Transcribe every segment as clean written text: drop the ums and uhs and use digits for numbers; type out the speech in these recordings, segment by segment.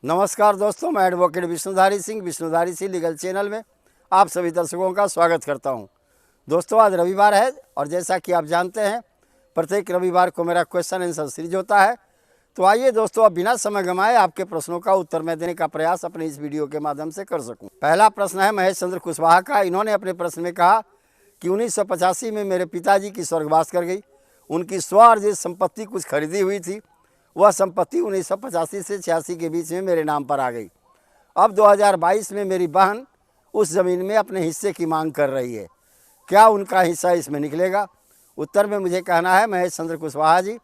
नमस्कार दोस्तों, मैं advocate Vishnudhari Singh legal channel में आप सभी दर्शकों का स्वागत करता हूं। दोस्तों, आज रविवार है और जैसा कि आप जानते हैं प्रत्येक रविवार को मेरा क्वेश्चन आंसर सीरीज होता है। तो आइए दोस्तों, अब बिना समय गंवाए आपके प्रश्नों का उत्तर मैं देने का प्रयास अपने इस वीडियो के माध्यम से कर सकूं। पहला प्रश्न है महेश चंद्र कुशवाहा का। इन्होंने अपने प्रश्न में कहा कि 1985 में मेरे पिताजी की स्वर्गवास कर गई। उनकी स्वआर्जित संपत्ति कुछ खरीदी हुई थी। वह संपत्ति 1985 से 86 के बीच में मेरे नाम पर आ गई। अब 2022 में मेरी बहन उस ज़मीन में अपने हिस्से की मांग कर रही है। क्या उनका हिस्सा इसमें निकलेगा? उत्तर में मुझे कहना है महेश चंद्र कुशवाहा जी,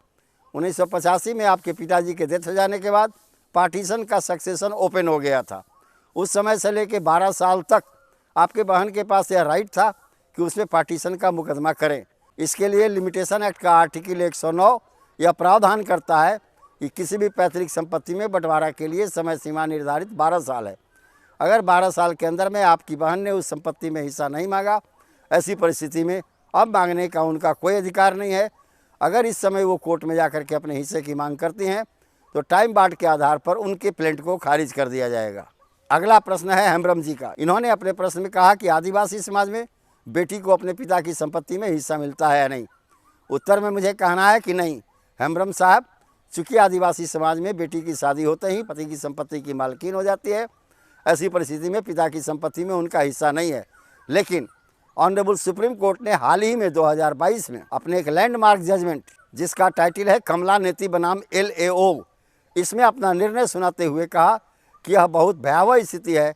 1985 में आपके पिताजी के डेथ हो जाने के बाद पार्टीशन का सक्सेशन ओपन हो गया था। उस समय से लेकर 12 साल तक आपके बहन के पास यह राइट था कि उसमें पार्टीशन का मुकदमा करें। इसके लिए लिमिटेशन एक्ट का आर्टिकल 109 यह प्रावधान करता है कि किसी भी पैतृक संपत्ति में बंटवारा के लिए समय सीमा निर्धारित 12 साल है। अगर 12 साल के अंदर में आपकी बहन ने उस संपत्ति में हिस्सा नहीं मांगा, ऐसी परिस्थिति में अब मांगने का उनका कोई अधिकार नहीं है। अगर इस समय वो कोर्ट में जाकर के अपने हिस्से की मांग करती हैं तो टाइम बार्ड के आधार पर उनके प्लेंट को खारिज कर दिया जाएगा। अगला प्रश्न है हेम्ब्रम जी का। इन्होंने अपने प्रश्न में कहा कि आदिवासी समाज में बेटी को अपने पिता की संपत्ति में हिस्सा मिलता है या नहीं। उत्तर में मुझे कहना है कि नहीं हेम्ब्रम साहब, चूँकि आदिवासी समाज में बेटी की शादी होते ही पति की संपत्ति की मालकीन हो जाती है। ऐसी परिस्थिति में पिता की संपत्ति में उनका हिस्सा नहीं है। लेकिन ऑनरेबल सुप्रीम कोर्ट ने हाल ही में 2022 में अपने एक लैंडमार्क जजमेंट, जिसका टाइटल है कमला नेती बनाम LAO, इसमें अपना निर्णय सुनाते हुए कहा कि यह बहुत भयावह स्थिति है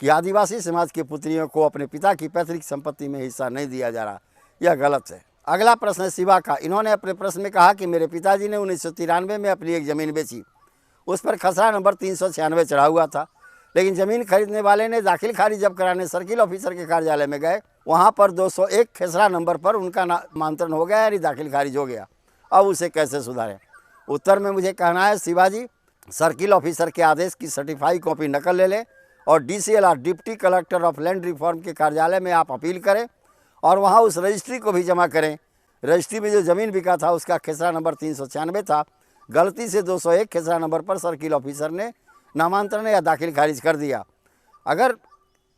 कि आदिवासी समाज की पुत्रियों को अपने पिता की पैतृक संपत्ति में हिस्सा नहीं दिया जा रहा। यह गलत है। अगला प्रश्न है शिवा का। इन्होंने अपने प्रश्न में कहा कि मेरे पिताजी ने 1993 में अपनी एक ज़मीन बेची। उस पर खसरा नंबर 396 चढ़ा हुआ था, लेकिन ज़मीन खरीदने वाले ने दाखिल खारिज जब कराने सर्किल ऑफिसर के कार्यालय में गए, वहां पर 201 खसरा नंबर पर उनका नामांतरण हो गया, यानी दाखिल खारिज हो गया। अब उसे कैसे सुधारें? उत्तर में मुझे कहना है शिवाजी, सर्किल ऑफिसर के आदेश की सर्टिफाई कॉपी नकल ले लें और DCLR deputy collector of land reform के कार्यालय में आप अपील करें और वहाँ उस रजिस्ट्री को भी जमा करें। रजिस्ट्री में जो ज़मीन बिका था उसका खसरा नंबर 396 था। गलती से 201 खसरा नंबर पर सर्किल ऑफिसर ने नामांतरण या दाखिल खारिज कर दिया। अगर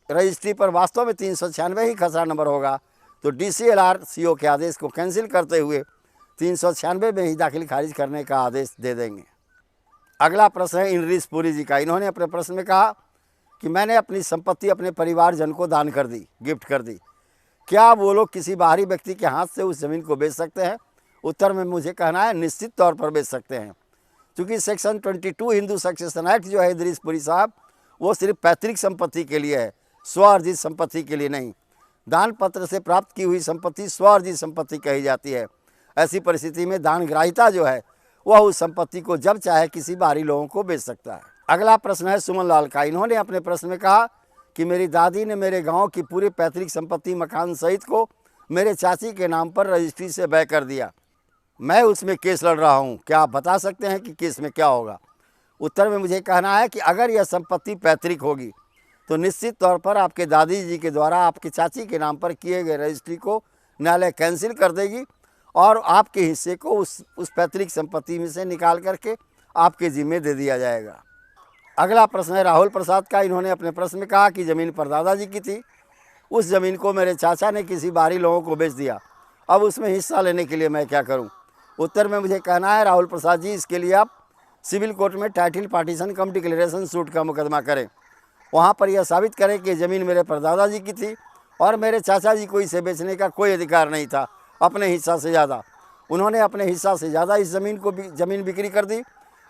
रजिस्ट्री पर वास्तव में 396 ही खसरा नंबर होगा तो DCLR CO के आदेश को कैंसिल करते हुए 396 में ही दाखिल खारिज करने का आदेश दे देंगे। अगला प्रश्न है इंद्रिस पुरी जी का। इन्होंने अपने प्रश्न में कहा कि मैंने अपनी संपत्ति अपने परिवारजन को दान कर दी, गिफ्ट कर दी। क्या वो लोग किसी बाहरी व्यक्ति के हाथ से उस ज़मीन को बेच सकते हैं? उत्तर में मुझे कहना है निश्चित तौर पर बेच सकते हैं, क्योंकि सेक्शन 22 हिंदू सक्सेशन एक्ट जो है इंद्रिस पुरी साहब, वो सिर्फ पैतृक संपत्ति के लिए है, स्वअर्जित संपत्ति के लिए नहीं। दान पत्र से प्राप्त की हुई संपत्ति स्वअर्जित संपत्ति कही जाती है। ऐसी परिस्थिति में दान ग्राहिता जो है वह उस संपत्ति को जब चाहे किसी बाहरी लोगों को बेच सकता है। अगला प्रश्न है सुमन लाल का। इन्होंने अपने प्रश्न में कहा कि मेरी दादी ने मेरे गांव की पूरी पैतृक संपत्ति मकान सहित को मेरे चाची के नाम पर रजिस्ट्री से बै कर दिया। मैं उसमें केस लड़ रहा हूं। क्या आप बता सकते हैं कि केस में क्या होगा? उत्तर में मुझे कहना है कि अगर यह संपत्ति पैतृक होगी तो निश्चित तौर पर आपके दादी जी के द्वारा आपकी चाची के नाम पर किए गए रजिस्ट्री को न्यायालय कैंसिल कर देगी और आपके हिस्से को उस पैतृक संपत्ति में से निकाल करके आपके जिम्मे दे दिया जाएगा। अगला प्रश्न है राहुल प्रसाद का। इन्होंने अपने प्रश्न में कहा कि ज़मीन पर दादाजी की थी, उस ज़मीन को मेरे चाचा ने किसी बाहरी लोगों को बेच दिया। अब उसमें हिस्सा लेने के लिए मैं क्या करूं? उत्तर में मुझे कहना है राहुल प्रसाद जी, इसके लिए आप सिविल कोर्ट में टाइटल पार्टीशन कम डिक्लेरेशन सूट का मुकदमा करें। वहाँ पर यह साबित करें कि ज़मीन मेरे परदादा की थी और मेरे चाचा जी को इसे बेचने का कोई अधिकार नहीं था अपने हिस्सा से ज़्यादा। उन्होंने अपने हिस्सा से ज़्यादा इस ज़मीन बिक्री कर दी।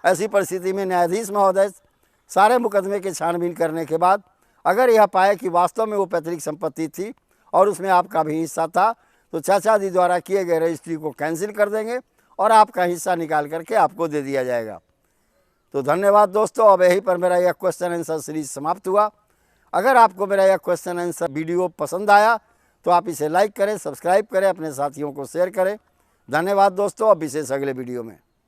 ऐसी परिस्थिति में न्यायाधीश महोदय सारे मुकदमे के छानबीन करने के बाद अगर यह पाए कि वास्तव में वो पैतृक संपत्ति थी और उसमें आपका भी हिस्सा था, तो चाचा जी द्वारा किए गए रजिस्ट्री को कैंसिल कर देंगे और आपका हिस्सा निकाल करके आपको दे दिया जाएगा। तो धन्यवाद दोस्तों। अब यहीं पर मेरा यह क्वेश्चन आंसर सीरीज समाप्त हुआ। अगर आपको मेरा यह क्वेश्चन आंसर वीडियो पसंद आया तो आप इसे लाइक करें, सब्सक्राइब करें, अपने साथियों को शेयर करें। धन्यवाद दोस्तों। अब विशेष अगले वीडियो में